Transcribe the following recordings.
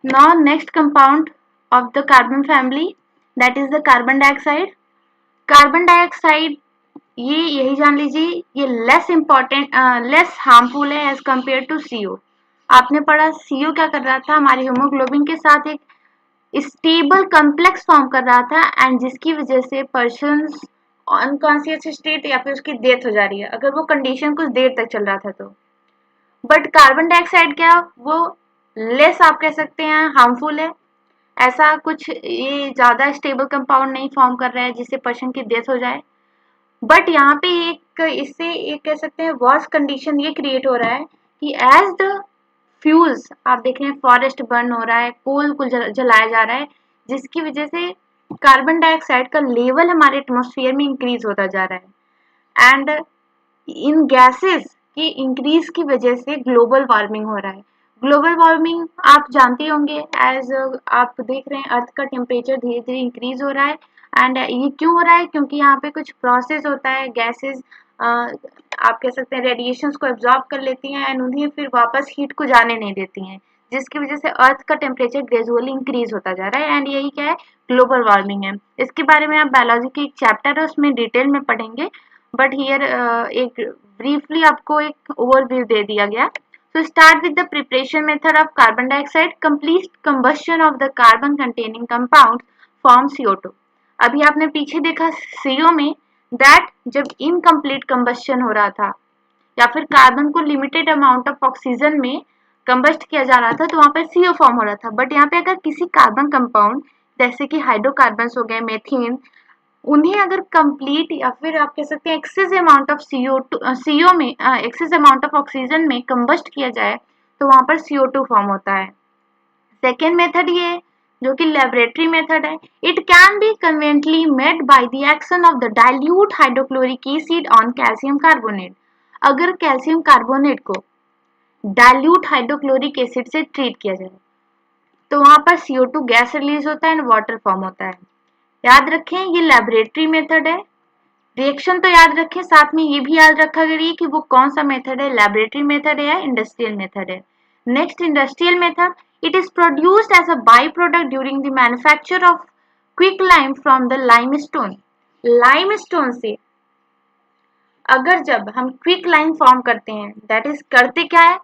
Now next compound of the carbon family, that is the carbon dioxide. Carbon dioxide, ये यही जान लीजिए ये लेस इम्पोर्टेंट लेस हार्मफुल है एज कम्पेयर टू सीओ। आपने पढ़ा सीओ क्या कर रहा था, हमारे हीमोग्लोबिन के साथ एक स्टेबल कम्प्लेक्स फॉर्म कर रहा था एंड जिसकी वजह से पर्सन अनकॉन्शियस स्टेट या फिर उसकी डेथ हो जा रही है अगर वो कंडीशन कुछ देर तक चल रहा था तो। बट कार्बन डाइऑक्साइड क्या, वो लेस आप कह सकते हैं हार्मफुल है, ऐसा कुछ ये ज्यादा स्टेबल कंपाउंड नहीं फॉर्म कर रहा है जिससे पर्सन की डेथ हो जाए। बट यहाँ पे एक इससे एक कह सकते हैं वर्स कंडीशन ये क्रिएट हो रहा है कि एज द फ्यूल्स आप देख रहे हैं फॉरेस्ट बर्न हो रहा है, कोल को जलाया जा रहा है, जिसकी वजह से कार्बन डाइऑक्साइड का लेवल हमारे एटमॉस्फेयर में इंक्रीज होता जा रहा है एंड इन गैसेस की इंक्रीज की वजह से ग्लोबल वार्मिंग हो रहा है। ग्लोबल वार्मिंग आप जानते होंगे, एज आप देख रहे हैं अर्थ का टेम्परेचर धीरे धीरे इंक्रीज हो रहा है एंड ये क्यों हो रहा है, क्योंकि यहाँ पे कुछ प्रोसेस होता है, गैसेस आप कह सकते हैं रेडिएशंस को एब्जॉर्ब कर लेती हैं एंड उन्हें फिर वापस हीट को जाने नहीं देती हैं, जिसकी वजह से अर्थ का टेम्परेचर ग्रेजुअली इंक्रीज होता जा रहा है एंड यही क्या है, ग्लोबल वार्मिंग है। इसके बारे में आप बायोलॉजी की एक चैप्टर है उसमें डिटेल में पढ़ेंगे, बट हियर एक ब्रीफली आपको एक ओवरव्यू दे दिया गया। So start with the preparation method of carbon dioxide. Complete combustion of the carbon containing compounds form CO2. अभी आपने पीछे देखा CO में that जब इनकम्प्लीट कंबस्शन हो रहा था या फिर कार्बन को लिमिटेड अमाउंट ऑफ ऑक्सीजन में कंबस्ट किया जा रहा था तो वहां पर CO फॉर्म हो रहा था। बट यहाँ पे अगर किसी कार्बन कंपाउंड जैसे कि हाइड्रोकार्बन हो गए, मेथेन, उन्हें अगर कंप्लीट या फिर आप कह सकते हैं एक्सेस अमाउंट ऑफ सीओ में एक्सेस अमाउंट ऑफ ऑक्सीजन में कंबस्ट किया जाए तो वहां पर CO2 फॉर्म होता है। सेकेंड मेथड ये है जो कि लेबोरेटरी मेथड है। It can be conveniently made by the action of the dilute hydrochloric acid on calcium carbonate. अगर कैल्शियम कार्बोनेट को डाइल्यूट हाइड्रोक्लोरिक एसिड से ट्रीट किया जाए तो वहां पर CO2 गैस रिलीज होता है एंड वाटर फॉर्म होता है। याद रखें ये लेबोरेटरी मेथड है। रिएक्शन तो याद रखें, साथ में ये भी याद रखा करिए कि वो कौन सा मेथड है, लेबोरेटरी मेथड है या इंडस्ट्रियल मेथड है। Next industrial method, it is produced as a by product during the manufacture of quick lime from the limestone. Limestone से अगर जब हम क्विक लाइम फॉर्म करते हैं, दैट इज करते क्या है,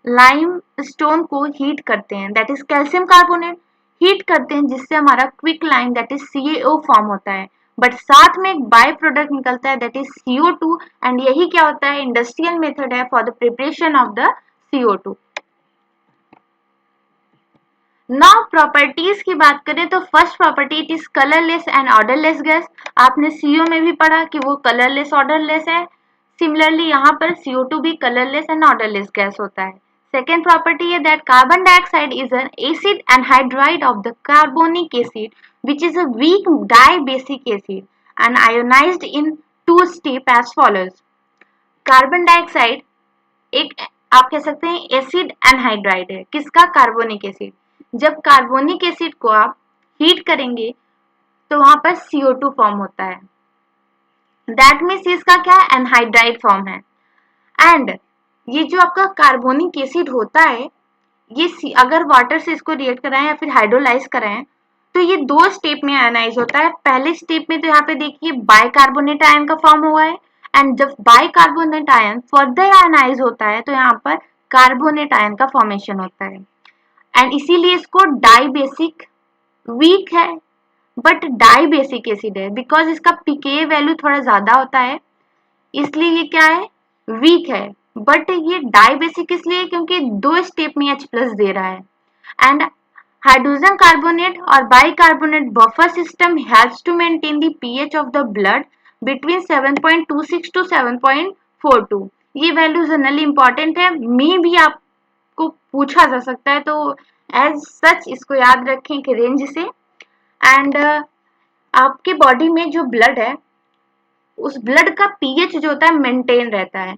लाइम स्टोन को हीट करते हैं, that is calcium carbonate, heat करते हैं जिससे हमारा quick lime that is CaO form होता है। बट साथ में एक बाय प्रोडक्ट निकलता है दैट इज CO2 एंड यही क्या होता है, इंडस्ट्रियल मेथड है for the preparation of the CO2। Now properties की बात करें तो first property it is colourless and odourless gas. आपने CO में भी पढ़ा कि वो कलरलेस ऑर्डरलेस है, सिमिलरली यहाँ पर CO2 भी कलरलेस एंड ऑर्डरलेस गैस होता है। सेकेंड प्रॉपर्टी है that carbon dioxide is an acid anhydride of the carbonic acid which is a weak dibasic acid and ionised in two step as follows. Carbon dioxide एक आप कह सकते हैं acid anhydride है, किसका, कार्बोनिक एसिड। जब carbonic acid को आप हीट करेंगे तो वहां पर CO2 फॉर्म होता है, दैट मीन्स इसका क्या है, एनहाइड्राइड फॉर्म है। एंड ये जो आपका कार्बोनिक एसिड होता है ये अगर वाटर से इसको रिएक्ट कराएं या फिर हाइड्रोलाइज कराएं तो ये दो स्टेप में आयनाइज होता है। पहले स्टेप में तो यहाँ पे देखिए बाइकार्बोनेट आयन का फॉर्म हुआ है एंड जब बाइकार्बोनेट आयन फर्दर आयनाइज होता है तो यहाँ पर कार्बोनेट आयन का फॉर्मेशन होता है एंड इसीलिए इसको डाइबेसिक, वीक है बट डाइबेसिक एसिड है बिकॉज इसका पीके वैल्यू थोड़ा ज्यादा होता है, इसलिए ये क्या है, वीक है। बट ये डाइबेसिक इसलिए क्योंकि दो स्टेप में H प्लस दे रहा है एंड हाइड्रोजन कार्बोनेट और bicarbonate buffer system helps to maintain the pH of the blood between 7.26 to 7.42। ये वैल्यू जनरली इंपॉर्टेंट है, मे भी आपको पूछा जा सकता है तो एज सच इसको याद रखें कि रेंज से। एंड आपके बॉडी में जो ब्लड है उस ब्लड का पीएच जो होता है मेंटेन रहता है।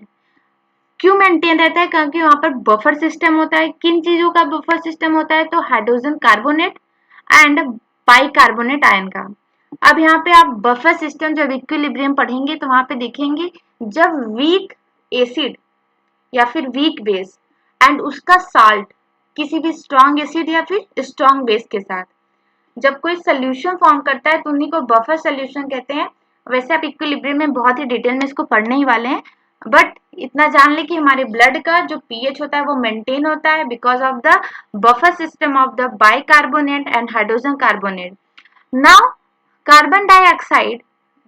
क्यों मेंटेन रहता है, क्योंकि वहां पर बफर सिस्टम होता है। किन चीजों का बफर सिस्टम होता है, तो hydrogen carbonate and bicarbonate ion का। अब यहाँ पे आप बफर सिस्टम जब इक्विलिब्रियम पढ़ेंगे तो वहां पे देखेंगे जब वीक एसिड या फिर वीक बेस एंड उसका साल्ट किसी भी स्ट्रॉन्ग एसिड या फिर स्ट्रॉन्ग बेस के साथ। जब कोई सोल्यूशन फॉर्म करता है तो उन्हीं को बफर सोल्यूशन कहते हैं। वैसे आप इक्विलिब्रियम में बहुत ही डिटेल में इसको पढ़ने ही वाले हैं, बट इतना जान ले कि हमारे ब्लड का जो पीएच होता है वो मेंटेन होता है because of the buffer system of the bicarbonate and hydrogen carbonate. Now carbon dioxide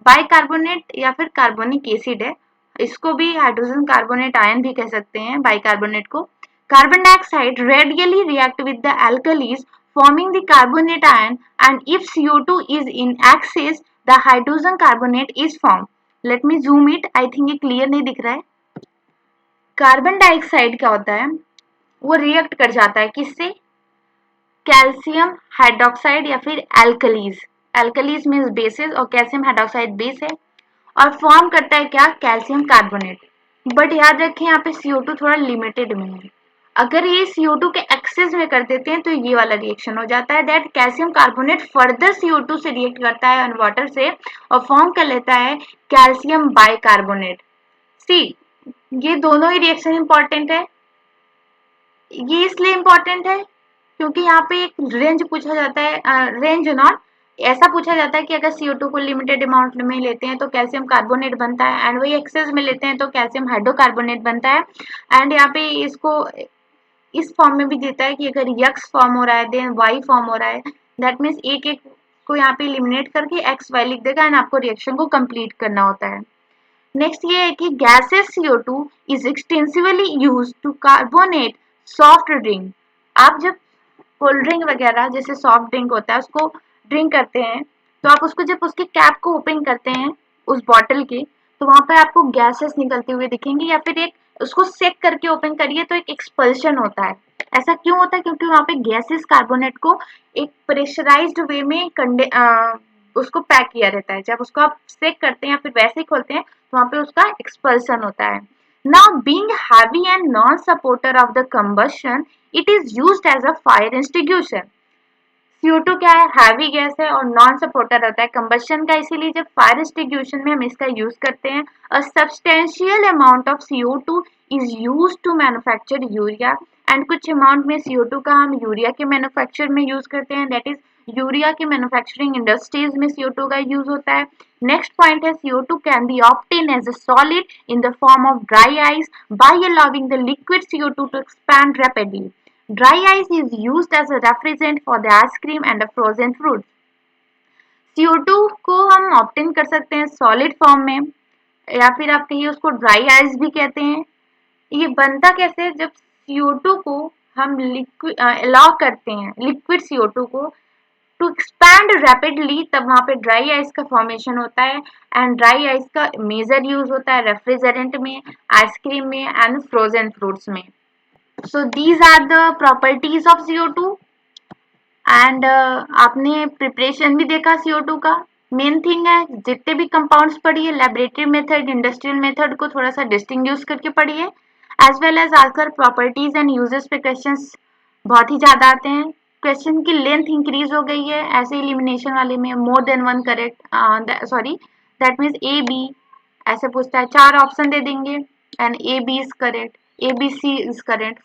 bicarbonate या फिर कार्बोनिक एसिड है, इसको भी हाइड्रोजन कार्बोनेट आयन भी कह सकते हैं बाइकार्बोनेट को। Carbon dioxide radially react with the alkalis forming the carbonate ion, and if CO2 is in excess the hydrogen carbonate is formed. Let me zoom it, I think ये clear नहीं दिख रहा है। कार्बन डाइऑक्साइड क्या होता है, वो react कर जाता है किससे, कैल्शियम हाइड्रोक्साइड या फिर एल्कलीज। एल्कलीज मीन्स बेसिस और कैल्शियम हाइड्रोक्साइड बेस है, और फॉर्म करता है क्या, कैल्शियम कार्बोनेट। बट याद रखें यहाँ पे CO2 थोड़ा लिमिटेड में है। अगर ये CO2 के एक्सेस में कर देते हैं तो ये वाला रिएक्शन हो जाता है, that calcium carbonate further CO2 से रिएक्ट करता है ऑन वाटर से और फॉर्म कर लेता है कैल्शियम बाइकार्बोनेट। सी, ये दोनों ही रिएक्शन इंपॉर्टेंट है। ये इसलिए इंपॉर्टेंट है क्योंकि यहाँ पे एक रेंज पूछा जाता है, रेंज नॉट, ऐसा पूछा जाता है कि अगर CO2 को लिमिटेड अमाउंट में लेते हैं तो कैल्शियम कार्बोनेट बनता है, एंड वही एक्सेस में लेते हैं तो कैल्शियम हाइड्रोकार्बोनेट बनता है। एंड यहाँ पे इसको इस फॉर्म में भी देता है कि अगर यक्स फॉर्म हो रहा है देन वाई फॉर्म हो रहा है, दैट मीन्स एक एक को यहाँ पे एलिमिनेट करके एक्स वाई लिख देगा एंड आपको रिएक्शन को कंप्लीट करना होता है। नेक्स्ट ये है कि gases CO2 is extensively used to carbonate soft drink. आप जब कोल्ड ड्रिंक वगैरह जैसे सॉफ्ट ड्रिंक होता है उसको ड्रिंक करते हैं तो आप उसको जब उसके कैप को ओपन करते हैं उस बॉटल के, तो वहां पे आपको गैसेस निकलते हुए दिखेंगे, या फिर एक उसको सेक करके ओपन करिए तो एक एक्सपल्शन होता है। ऐसा क्यों होता है, क्योंकि वहां पे गैसेस कार्बोनेट को एक प्रेशराइज्ड वे में उसको पैक किया रहता है। जब उसको आप सेक करते हैं या फिर वैसे ही खोलते हैं तो वहां पे उसका एक्सपल्सन होता है। Now being heavy and non supporter of the combustion, it is used as a fire institution. CO2 क्या है, हैवी गैस है और नॉन सपोर्टर होता है कंबशन का, इसीलिए जब फायर इंस्टिट्यूशन में हम इसका यूज करते हैं। A substantial amount of CO2 is use to manufacture urea, and कुछ अमाउंट में CO2 का हम यूरिया के मैन्युफैक्चर में यूज करते हैं, दैट इज यूरिया के मैन्युफैक्चरिंग इंडस्ट्रीज में CO2 का यूज होता है। नेक्स्ट पॉइंट है CO2 can be obtain as a solid in the form of dry ice by allowing the liquid CO2 to expand rapidly. Dry ice is used as a refrigerant for the ice cream and the frozen fruits. CO2 को हम obtain कर सकते हैं solid form में, या फिर आप कहिए उसको ड्राई आइस भी कहते हैं। ये बनता कैसे है, जब CO2 को हम लिक्विड अलाउ करते हैं, लिक्विड CO2 को टू एक्सपैंड रैपिडली, तब वहाँ पे ड्राई आइस का फॉर्मेशन होता है। एंड ड्राई आइस का मेजर यूज होता है रेफ्रिजरेंट में, आइसक्रीम में एंड फ्रोजन फ्रूट्स में। So these are the properties of CO2 and आपने प्रिपरेशन भी देखा CO2 का। मेन थिंग है जितने भी कंपाउंड्स पढ़िए, लेबोरेटरी मेथड इंडस्ट्रियल मेथड को थोड़ा सा डिस्टिंग्विश करके पढ़िए, एज वेल एज आजकल प्रॉपर्टीज एंड यूजेस पे क्वेश्चंस बहुत ही ज़्यादा आते हैं। क्वेश्चन की लेंथ इंक्रीज हो गई है, ऐसे एलिमिनेशन वाले में more than one correct, sorry that means A B ऐसे पूछता है, 4 ऑप्शन दे देंगे and A B is correct, A B C is correct,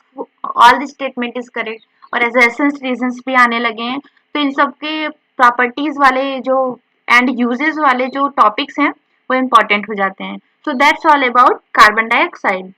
all the statement is correct, और एसेंस रीजंस भी आने लगे हैं। तो इन सब के प्रॉपर्टीज वाले जो एंड यूजेस वाले जो टॉपिक्स हैं वो इम्पोर्टेंट हो जाते हैं। So that's all about carbon dioxide.